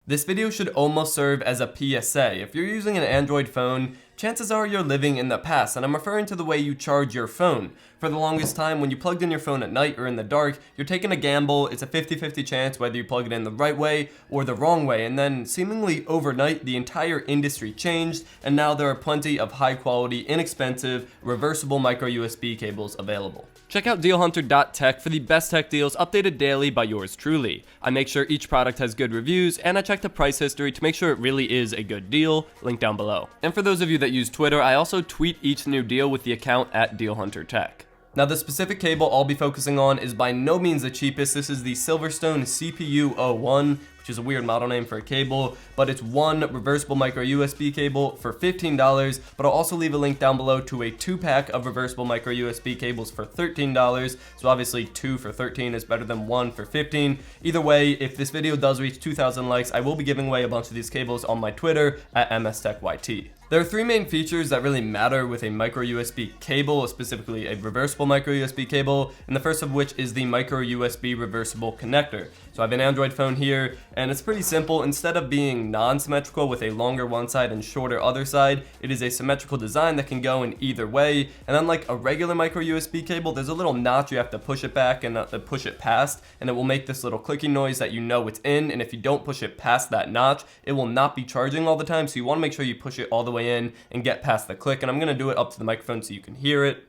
This video should almost serve as a PSA. If you're using an Android phone, chances are you're living in the past, and I'm referring to the way you charge your phone. For the longest time, when you plugged in your phone at night or in the dark, you're taking a gamble. It's a 50-50 chance whether you plug it in the right way or the wrong way, and then seemingly overnight, the entire industry changed, and now there are plenty of high-quality, inexpensive, reversible micro USB cables available. Check out dealhunter.tech for the best tech deals updated daily by yours truly. I make sure each product has good reviews, and I check the price history to make sure it really is a good deal, link down below. And for those of you that use Twitter, I also tweet each new deal with the account at dealhuntertech. Now, the specific cable I'll be focusing on is by no means the cheapest. This is the Silverstone CPU01, which is a weird model name for a cable, but it's one reversible micro USB cable for $15, but I'll also leave a link down below to a 2-pack of reversible micro USB cables for $13, so obviously 2 for $13 is better than 1 for $15. Either way, if this video does reach 2,000 likes, I will be giving away a bunch of these cables on my Twitter at MSTechYT. There are 3 main features that really matter with a micro USB cable, specifically a reversible micro USB cable, and the first of which is the micro USB reversible connector. So I have an Android phone here, and it's pretty simple. Instead of being non-symmetrical with a longer one side and shorter other side, it is a symmetrical design that can go in either way. And unlike a regular micro USB cable, there's a little notch you have to push it back and push it past, and it will make this little clicking noise that you know it's in. And if you don't push it past that notch, it will not be charging all the time. So you want to make sure you push it all the way in and get past the click. And I'm going to do it up to the microphone so you can hear it.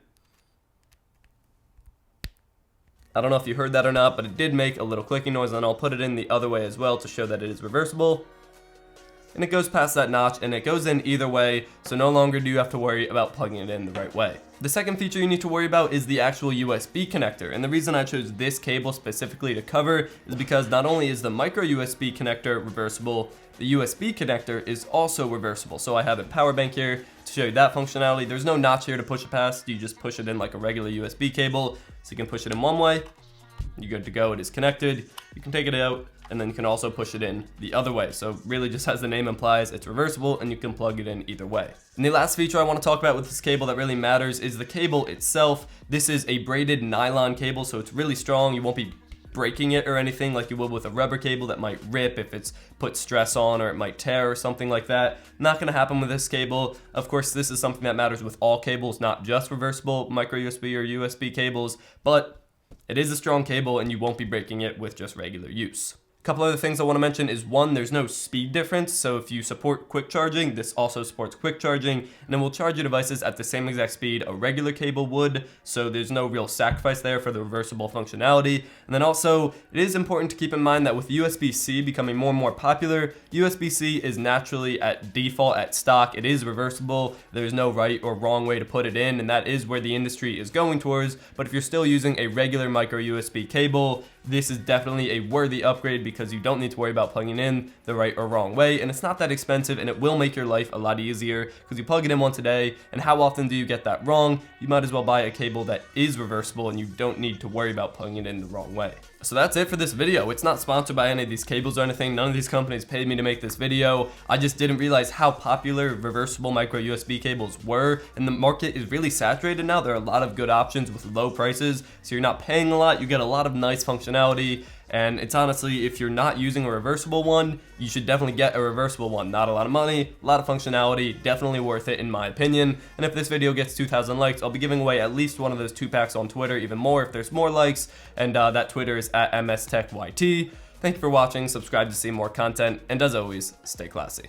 I don't know if you heard that or not, but it did make a little clicking noise, and I'll put it in the other way as well to show that it is reversible. And it goes past that notch, and it goes in either way, so no longer do you have to worry about plugging it in the right way. The second feature you need to worry about is the actual USB connector, and the reason I chose this cable specifically to cover is because not only is the micro USB connector reversible, the USB connector is also reversible. So I have a power bank here to show you that functionality. There's no notch here to push it past, you just push it in like a regular USB cable, so you can push it in one way, you're good to go, it is connected, you can take it out, and then you can also push it in the other way. So really, just as the name implies, it's reversible and you can plug it in either way. And the last feature I want to talk about with this cable that really matters is the cable itself. This is a braided nylon cable, so it's really strong. You won't be breaking it or anything like you would with a rubber cable that might rip if it's put stress on, or it might tear or something like that. Not going to happen with this cable. Of course, this is something that matters with all cables, not just reversible micro USB or USB cables, but it is a strong cable and you won't be breaking it with just regular use. A couple other things I want to mention is, one, there's no speed difference, so if you support quick charging, this also supports quick charging, and it will charge your devices at the same exact speed a regular cable would, so there's no real sacrifice there for the reversible functionality. And then also, it is important to keep in mind that with USB-C becoming more and more popular, USB-C is naturally at default, at stock, it is reversible, there's no right or wrong way to put it in, and that is where the industry is going towards. But if you're still using a regular micro USB cable, this is definitely a worthy upgrade because you don't need to worry about plugging in the right or wrong way, and it's not that expensive, and it will make your life a lot easier because you plug it in once a day. And how often do you get that wrong? You might as well buy a cable that is reversible and you don't need to worry about plugging it in the wrong way. So that's it for this video. It's not sponsored by any of these cables or anything. None of these companies paid me to make this video. I just didn't realize how popular reversible micro USB cables were, and the market is really saturated now. There are a lot of good options with low prices, so you're not paying a lot. You get a lot of nice functionality, and it's honestly, if you're not using a reversible one, you should definitely get a reversible one. Not a lot of money, a lot of functionality, definitely worth it in my opinion. And if this video gets 2,000 likes, I'll be giving away at least one of those 2-packs on Twitter, even more if there's more likes, and that Twitter is at MSTechYT. Thank you for watching, subscribe to see more content, and as always, stay classy.